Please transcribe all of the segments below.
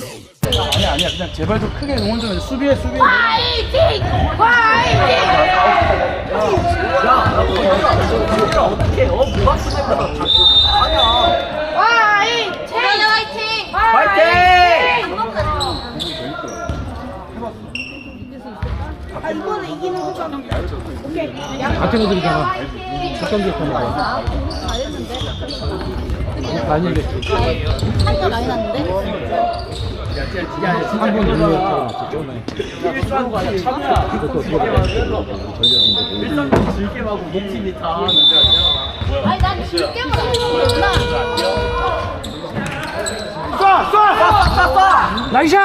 아니야 그냥 제발 좀 크게 응원 좀 해. 수비해. 화이팅! 화이팅! 어떻게 무박 쓰니까 아니야. 화이팅! 화이팅! 파이팅! 아 이거는 이기는 거잖아. 오케이. 같은 애들이잖아. 첫 경기 했던 아, 잘했는데. 거 아닌데 한번 많이 났는데? 한번 이기면 조금만 일상과 참야. 일상과 즐겜하고 목팀이 다 하는데 아니야. 아니 난 즐겨만 하는구나. 쏴! 나이샷!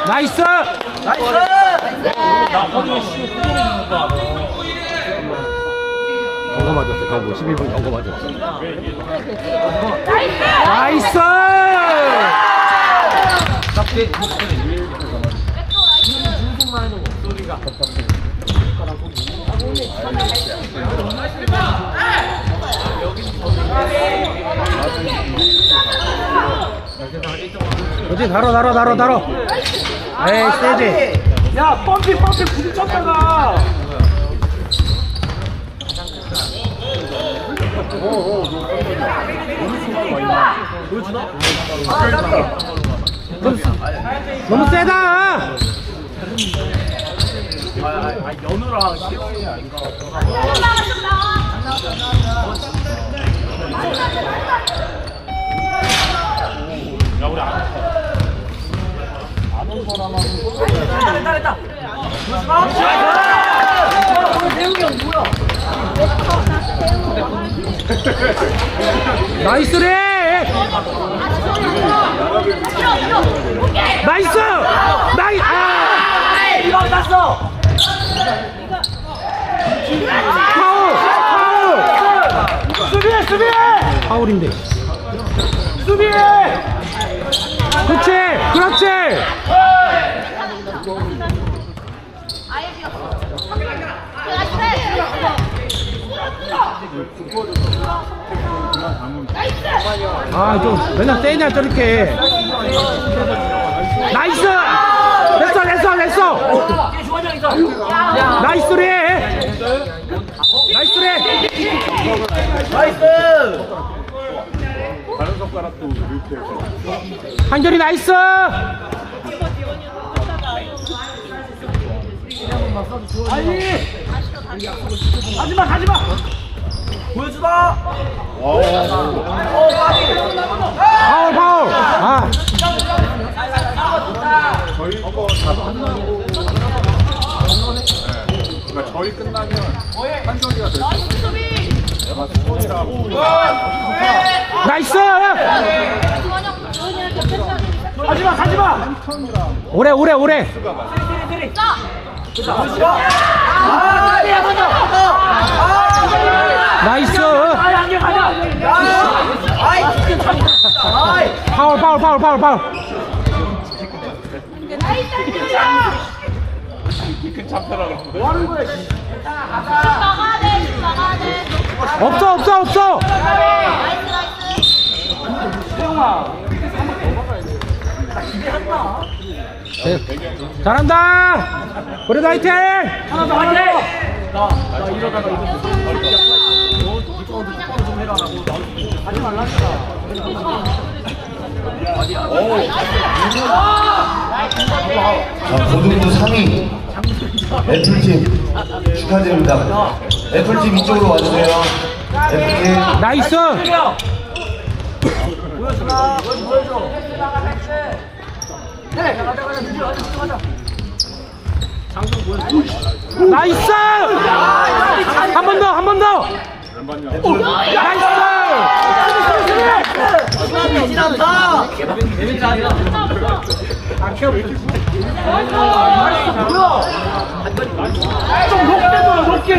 나이스! 경고 맞았어. 경고 12분 경고 맞았어. 나이스! 그렇지 달어. 에이 세지. 야 펌핑 부딪혔다가. 너무 세다. 연우랑 시영이 아닌가? 야 우리 아는 사람하고 됐다. 대웅이 형 뭐야? 나이스래. 나이스. 이거 났어. 파울. 수비해. 파울인데. 수비해. 그렇지. 아예 비었어. 아 좀 맨날 세냐 저렇게. 나이스. 됐어. 나이스래. 다른 손가락도 이렇게 해서 한결이 나이스. 가지마. 보여주다. 파울. 아. 저희 거 다 끝나고 그러니까 저희 끝나면 한 경기가 될 거예요. 아마 수원이랑 나이스. 가지마. 오래. 나이스. 파울. 큰 참패라고 뭐 하는 거야? 나가야 돼. 없어. 태용아. 잘한다. 그래도 화이팅. 하나 더. 나 이러다가 이거 좀 해라라고 하지 말라니까. 고등부 3위 애플팀 축하드립니다. 애플팀 이쪽으로 와주세요. 애플팀 나이스. 보여줘. 네. 가자. 장성 보여줘. 나이스. 한 번 더. 나이스. 지난다. 좀 높게.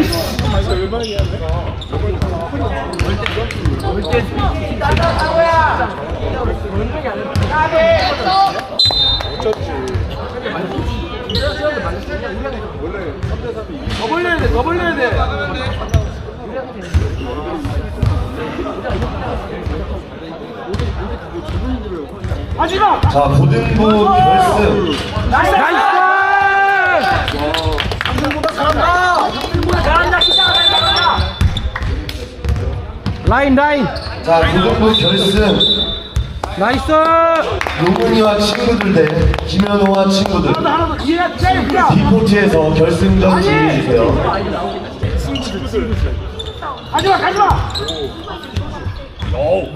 더 벌려야 돼. 자, 고등부 결승. 나이스! 라인 라인 자, 고등부 결승. 나이스! 용훈이와 친구들 대 김현호와 친구들. D코트에서 결승전 진행해주세요.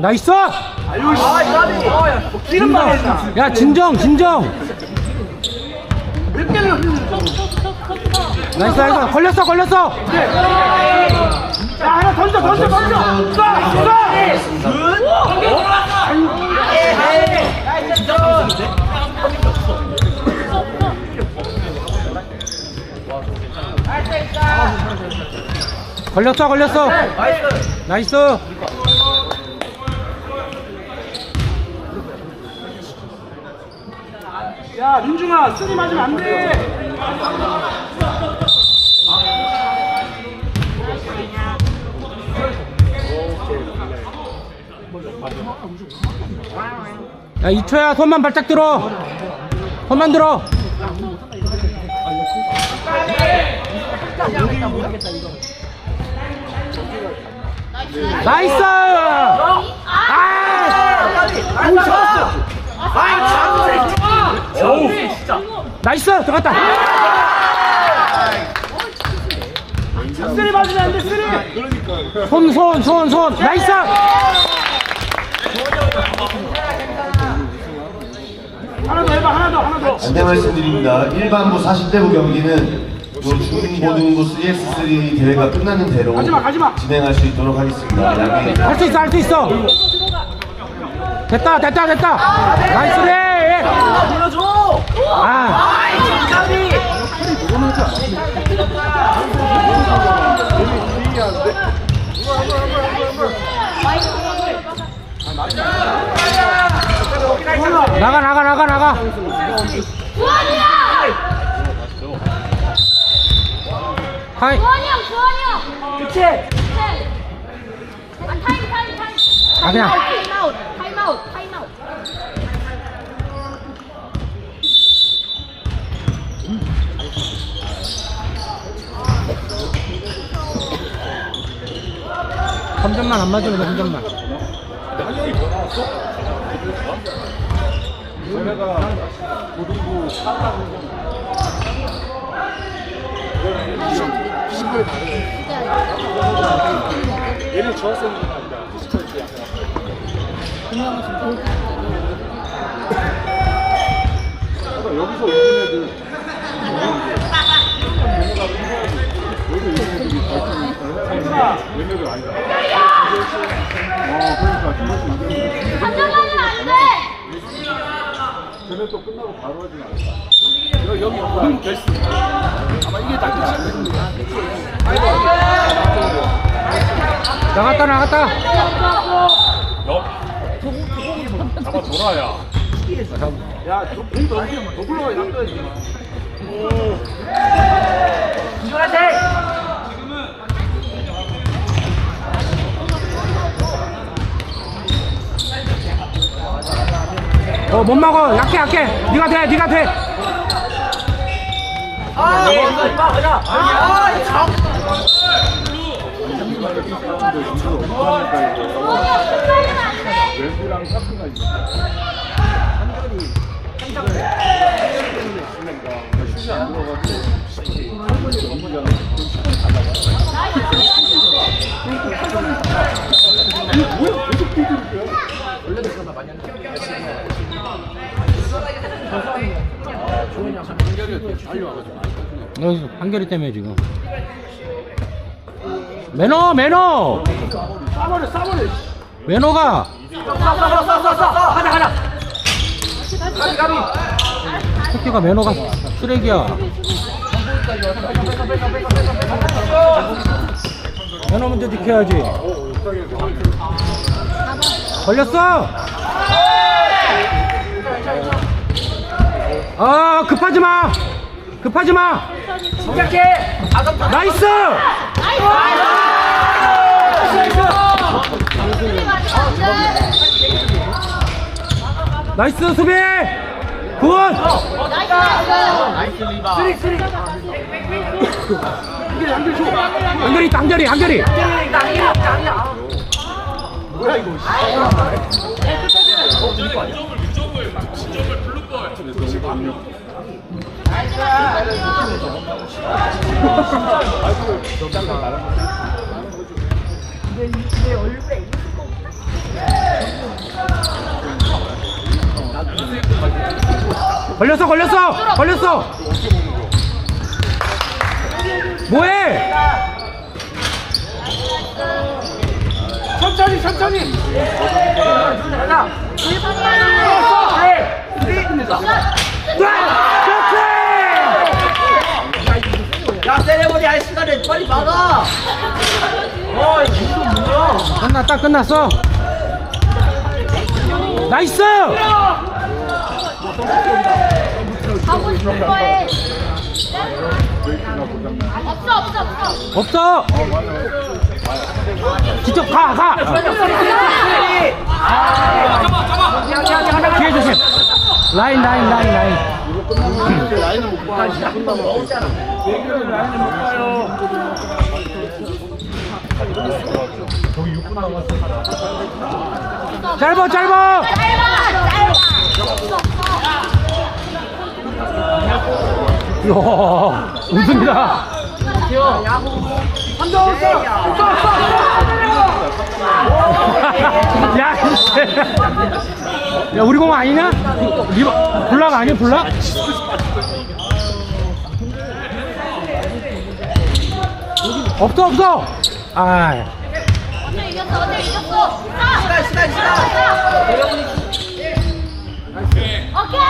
나이스! 야 진정 진정! 나이스 나이스 걸렸어 걸렸어! 걸렸어 걸렸어! 나이스! 야 민중아 쓰리 맞으면 안돼. 야 2초야 손만 발짝 들어! 손만 들어! 나이스! 나이스! 들어갔다! 쓰리 맞으면 안돼 쓰리. 손 나이스! 하나 더 해봐 하나 더. 안내 말씀드립니다. 일반부 40대부 경기는 중고등부 3x3 대회가 끝나는 대로 가지마. 진행할 수 있도록 하겠습니다. 양해. 할 수 있어! 됐다! 나이스래! 보여줘. 아! 나가! 주원이야! 하이! 주원이 형! 그치. 아, 그냥. 타임아웃. 한 점만 안 맞으면 돼, 한 점만. 얘는 좋았었는데 아니다. 피지컬이 약간. 여기서 이긴 애들. 얘네들 아니다. 그러니까 한점만은 안 돼! 쟤네 또 끝나고 바로 하진 않았다. 여기 없다. 결승. 아마 이게 다 끝이야. 나갔다! 잡아 돌아야. 야, 너 불러가 놔둬야지. 못 막어! 약해! 네가 돼! 왼비랑 사프가 있어. 쉽지 안 들어가지고. 여기서 한결이 때문에 지금. 매너! 싸버려. 매너가! 가자. 가비. 토끼가 매너가 쓰레기야. 매너 먼저 지켜야지. 걸렸어! 급하지 마! 침착해. 나이스! 나이스! 나이스 수비. 굿. 나이스 리바. 한결이 있다, 한결이, 한결이. 뭐야 이거. 걸렸어, 걸렸어, 걸렸어. 뭐해? 천천히 천천히. 야 세레모니 할 시간에 빨리 막아. 이거 뭐야? 끝났다, 끝났어. 나이스. 하고 싶은 거에. 없어. 없어. 직접 가. 뒤에 조심. 라인. 이제 라인을 못 봐. 라인을 못 봐요. 짧아. 이야, 웃습니다. 야, 야, 우리 공 아니냐? 블락 아니야, 블락? 없어. 아, 어제 이겼어. 시간. 오케이.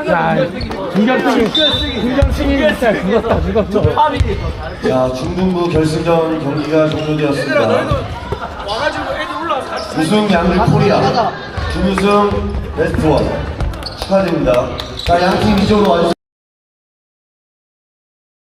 야, 김경승이 진짜 죽었어. 자, 중등부 결승전 경기가 종료되었습니다. 와가지고 애들 올라와서 같이. 우승 양들 코리아, 준우승 베스트원 축하드립니다. 자, 양팀 이쪽으로 와주세요.